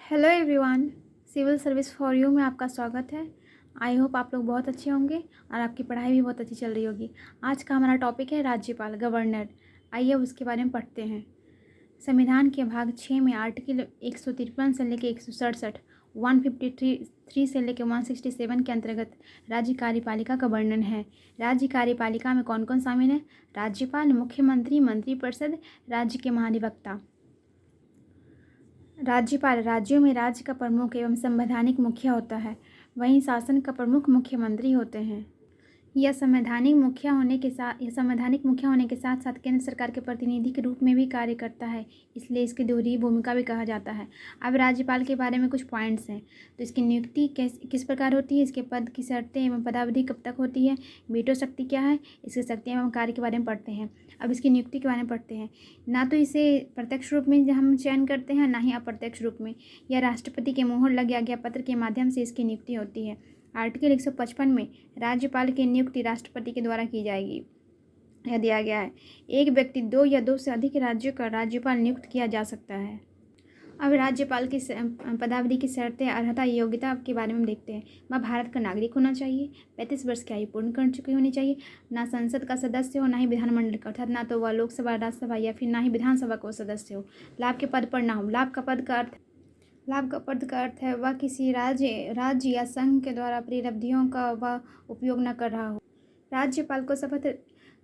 Hello everyone, civil service for you में आपका स्वागत है। आई होप आप लोग बहुत अच्छे होंगे और आपकी पढ़ाई भी बहुत अच्छी चल रही होगी। आज का हमारा टॉपिक है राज्यपाल, गवर्नर। आइए अब उसके बारे में पढ़ते हैं। संविधान के भाग 6 में आर्टिकल 153 से लेकर 167, 153 से लेकर 167 के अंतर्गत राज्य कार्यपालिका का वर्णन है। राज्य कार्यपालिका में कौन कौन शामिल है? राज्यपाल, मुख्यमंत्री, मंत्रिपरिषद, राज्य के महाधिवक्ता। राज्यपाल राज्यों में राज्य का प्रमुख एवं संवैधानिक मुखिया होता है। वहीं शासन का प्रमुख मुख्यमंत्री होते हैं। यह संवैधानिक मुखिया होने के साथ साथ केंद्र सरकार के प्रतिनिधि के रूप में भी कार्य करता है, इसलिए इसकी दोहरी भूमिका भी कहा जाता है। अब राज्यपाल के बारे में कुछ पॉइंट्स हैं। तो इसकी नियुक्ति किस प्रकार होती है, इसके पद की शर्तें एवं पदावधि कब तक होती है, वीटो शक्ति क्या है, इसकी शक्तियाँ एवं कार्य के बारे में पढ़ते हैं। अब इसकी नियुक्ति के बारे में पढ़ते हैं। ना तो इसे प्रत्यक्ष रूप में हम चयन करते हैं, ना ही अप्रत्यक्ष रूप में। यह राष्ट्रपति के मोहर लगे आज्ञापत्र के माध्यम से इसकी नियुक्ति होती है। आर्टिकल 155 में राज्यपाल की नियुक्ति राष्ट्रपति के द्वारा की जाएगी। यह दिया गया है, एक व्यक्ति 2 या 2 से अधिक राज्यों का राज्यपाल नियुक्त किया जा सकता है। अब राज्यपाल की पदावधि की शर्तें, अर्हता, योग्यता के बारे में देखते हैं। वह भारत का नागरिक होना चाहिए, 35 वर्ष की आयु पूर्ण कर चुकी होनी चाहिए, ना संसद का सदस्य हो, ना ही विधानमंडल का, अर्थात ना तो वह लोकसभा, राज्यसभा या फिर ना ही विधानसभा को सदस्य हो। लाभ के पद पर ना हो। लाभ का पद का अर्थ है वह किसी राज्य या संघ के द्वारा उपलब्धियों का वह उपयोग न कर रहा हो। राज्यपाल को शपथ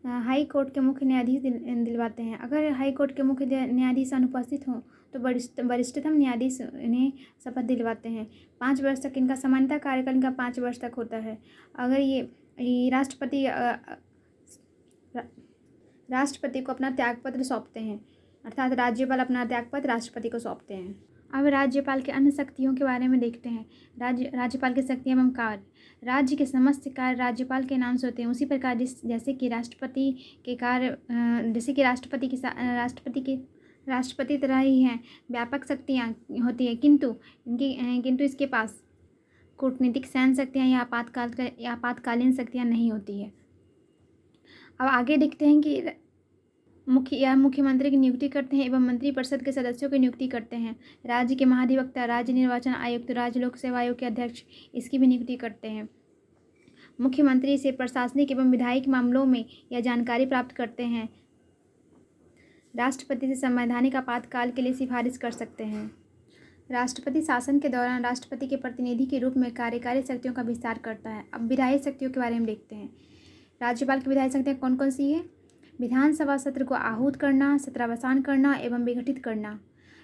हाई कोर्ट के मुख्य न्यायाधीश दिलवाते हैं। अगर हाई कोर्ट के मुख्य न्यायाधीश अनुपस्थित हों तो वरिष्ठतम न्यायाधीश इन्हें शपथ दिलवाते हैं। 5 वर्ष तक इनका सामान्यतः कार्यकाल इनका 5 वर्ष तक होता है। अगर ये राष्ट्रपति को अपना त्यागपत्र सौंपते हैं, अर्थात राज्यपाल अपना त्यागपत्र राष्ट्रपति को सौंपते हैं। अब राज्यपाल के अन्य शक्तियों के बारे में देखते हैं। राज्यपाल की शक्तियाँ एवं कार्य। राज्य के समस्त कार्य राज्यपाल के नाम से होते हैं। उसी प्रकार जैसे कि राष्ट्रपति तरह ही हैं, व्यापक शक्तियाँ होती है, किंतु इसके पास कूटनीतिक सैन्य शक्तियाँ या आपातकालीन शक्तियाँ नहीं होती है। अब आगे देखते हैं कि मुख्यमंत्री की नियुक्ति करते हैं एवं मंत्रिपरिषद के सदस्यों की नियुक्ति करते हैं। राज्य के महाधिवक्ता, राज्य निर्वाचन आयुक्त, राज्य लोक सेवा आयोग के अध्यक्ष, इसकी भी नियुक्ति करते हैं। मुख्यमंत्री से प्रशासनिक एवं विधायिक मामलों में यह जानकारी प्राप्त करते हैं। राष्ट्रपति से संवैधानिक आपातकाल के लिए सिफारिश कर सकते हैं। राष्ट्रपति शासन के दौरान राष्ट्रपति के प्रतिनिधि के रूप में कार्यकारी शक्तियों का विस्तार करता है। अब विधायी शक्तियों के बारे में देखते हैं। राज्यपाल की विधायी शक्तियाँ कौन कौन सी है? विधानसभा सत्र को आहूत करना, सत्रावसान करना एवं विघटित करना।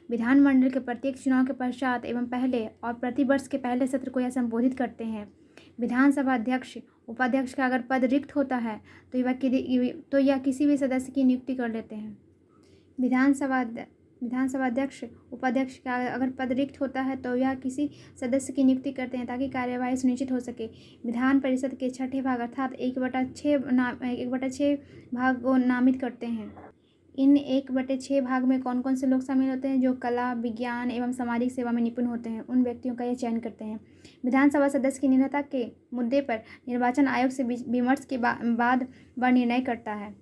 विधानमंडल के प्रत्येक चुनाव के पश्चात एवं पहले और प्रतिवर्ष के पहले सत्र को यह संबोधित करते हैं। विधानसभा अध्यक्ष, उपाध्यक्ष का अगर पद रिक्त होता है तो यह किसी भी सदस्य की नियुक्ति कर लेते हैं। विधानसभा अध्यक्ष, उपाध्यक्ष का अगर पद रिक्त होता है तो यह किसी सदस्य की नियुक्ति करते हैं ताकि कार्यवाही सुनिश्चित हो सके। विधान परिषद के 6ठे भाग अर्थात 1/6 भाग को नामित करते हैं। इन 1/6 भाग में कौन कौन से लोग शामिल होते हैं? जो कला, विज्ञान एवं सामाजिक सेवा में निपुण होते हैं, उन व्यक्तियों का यह चयन करते हैं। विधानसभा सदस्य की निर्भरता के मुद्दे पर निर्वाचन आयोग से विमर्श के बाद वह निर्णय करता है।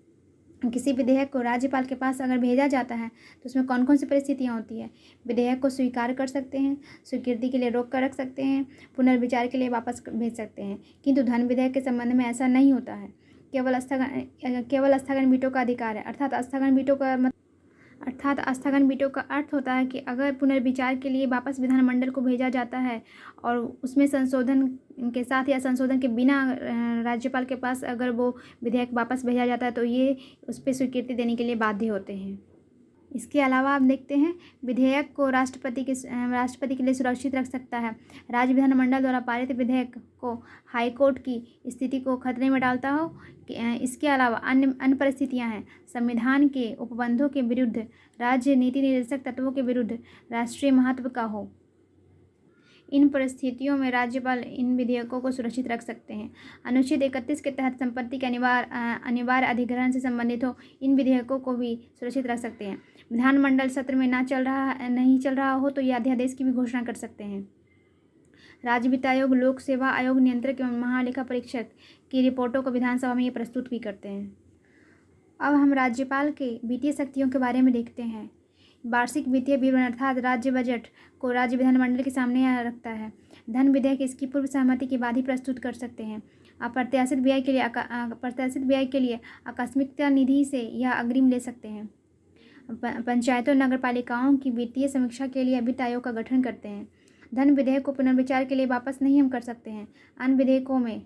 किसी विधेयक को राज्यपाल के पास अगर भेजा जाता है तो उसमें कौन कौन सी परिस्थितियाँ होती है? विधेयक को स्वीकार कर सकते हैं, स्वीकृति के लिए रोक कर रख सकते हैं, पुनर्विचार के लिए वापस भेज सकते हैं। किंतु धन विधेयक के संबंध में ऐसा नहीं होता है। केवल स्थगन वीटो का अधिकार है। अर्थात स्थगन वीटो का अर्थ होता है कि अगर पुनर्विचार के लिए वापस विधानमंडल को भेजा जाता है और उसमें संशोधन के साथ या संशोधन के बिना राज्यपाल के पास अगर वो विधेयक वापस भेजा जाता है तो ये उस पर स्वीकृति देने के लिए बाध्य होते हैं। इसके अलावा आप देखते हैं, विधेयक को राष्ट्रपति के लिए सुरक्षित रख सकता है। राज्य विधानमंडल द्वारा पारित विधेयक को हाईकोर्ट की स्थिति को खतरे में डालता हो। इसके अलावा अन्य परिस्थितियां हैं। संविधान के उपबंधों के विरुद्ध, राज्य नीति निर्देशक तत्वों के विरुद्ध, राष्ट्रीय महत्व का हो। इन परिस्थितियों में राज्यपाल इन विधेयकों को सुरक्षित रख सकते हैं। अनुच्छेद 31 के तहत संपत्ति के अनिवार्य अधिग्रहण से संबंधित हो, इन विधेयकों को भी सुरक्षित रख सकते हैं। विधानमंडल सत्र में नहीं चल रहा हो तो यह अध्यादेश की भी घोषणा कर सकते हैं। राज्य वित्त आयोग, लोक सेवा आयोग, नियंत्रक एवं महालेखा परीक्षक की रिपोर्टों को विधानसभा में ये प्रस्तुत भी करते हैं। अब हम राज्यपाल के वित्तीय शक्तियों के बारे में देखते हैं। वार्षिक वित्तीय विवरण अर्थात राज्य बजट को राज्य विधानमंडल के सामने रखता है। धन विधेयक इसकी पूर्व सहमति के बाद ही प्रस्तुत कर सकते हैं। अप्रत्याशित व्यय के लिए आकस्मिकता निधि से यह अग्रिम ले सकते हैं। पंचायतों नगर पालिकाओं की वित्तीय समीक्षा के लिए वित्त आयोग का गठन करते हैं। धन विधेयक को पुनर्विचार के लिए वापस नहीं हम कर सकते हैं। अन्य विधेयकों में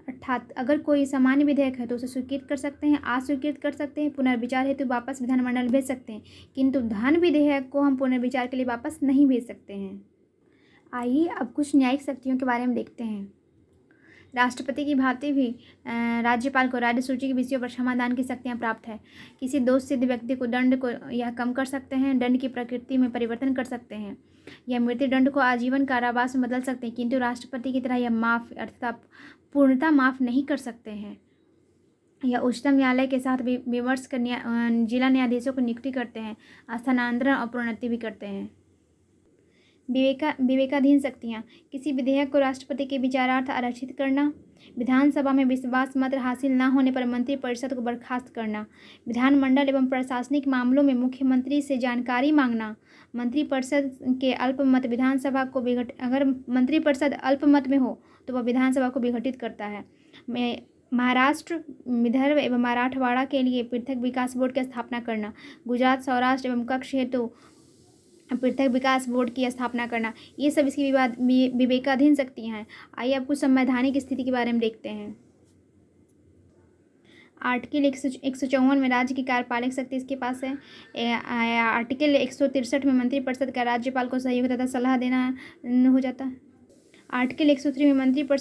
अर्थात अगर कोई सामान्य विधेयक है तो उसे स्वीकृत कर सकते हैं, अस्वीकृत कर सकते हैं, पुनर्विचार हेतु वापस विधानमंडल भेज सकते हैं, किंतु धन विधेयक को हम पुनर्विचार के लिए वापस नहीं भेज सकते हैं। आइए अब कुछ न्यायिक शक्तियों के बारे में देखते हैं। राष्ट्रपति की भांति भी राज्यपाल को राज्य सूची के विषयों पर क्षमादान की शक्तियाँ प्राप्त है। किसी दोष सिद्ध व्यक्ति को दंड को यह कम कर सकते हैं, दंड की प्रकृति में परिवर्तन कर सकते हैं, यह मृत्युदंड को आजीवन कारावास में बदल सकते हैं, किंतु राष्ट्रपति की तरह यह माफ़ अर्थात पूर्णतः माफ़ नहीं कर सकते हैं। यह उच्चतम न्यायालय के साथ विमर्श कर जिला न्यायाधीशों को नियुक्ति करते हैं, स्थानांतरण और प्रोन्नति भी करते हैं। विवेकाधीन शक्तियाँ। किसी विधेयक को राष्ट्रपति के विचारार्थ आरक्षित करना, विधानसभा में विश्वास मत हासिल न होने पर मंत्रिपरिषद को बर्खास्त करना, विधानमंडल एवं प्रशासनिक मामलों में मुख्यमंत्री से जानकारी मांगना, मंत्रिपरिषद के अल्पमत विधानसभा को अगर मंत्रिपरिषद अल्पमत में हो तो वह विधानसभा को विघटित करता है। महाराष्ट्र, विदर्भ एवं मराठवाड़ा के लिए पृथक विकास बोर्ड की स्थापना करना, गुजरात, सौराष्ट्र एवं कक्ष हेतु पृथक विकास बोर्ड की स्थापना करना, ये सब इसकी विवेकाधीन शक्तियाँ हैं। आइए अब कुछ संवैधानिक स्थिति के बारे में देखते हैं। आर्टिकल 154 में राज्य की कार्यपालक शक्ति इसके पास है। आर्टिकल 163 में मंत्रिपरिषद का राज्यपाल को सहयोग तथा सलाह देना हो जाता है। आर्टिकल 103 में मंत्रिपरिषद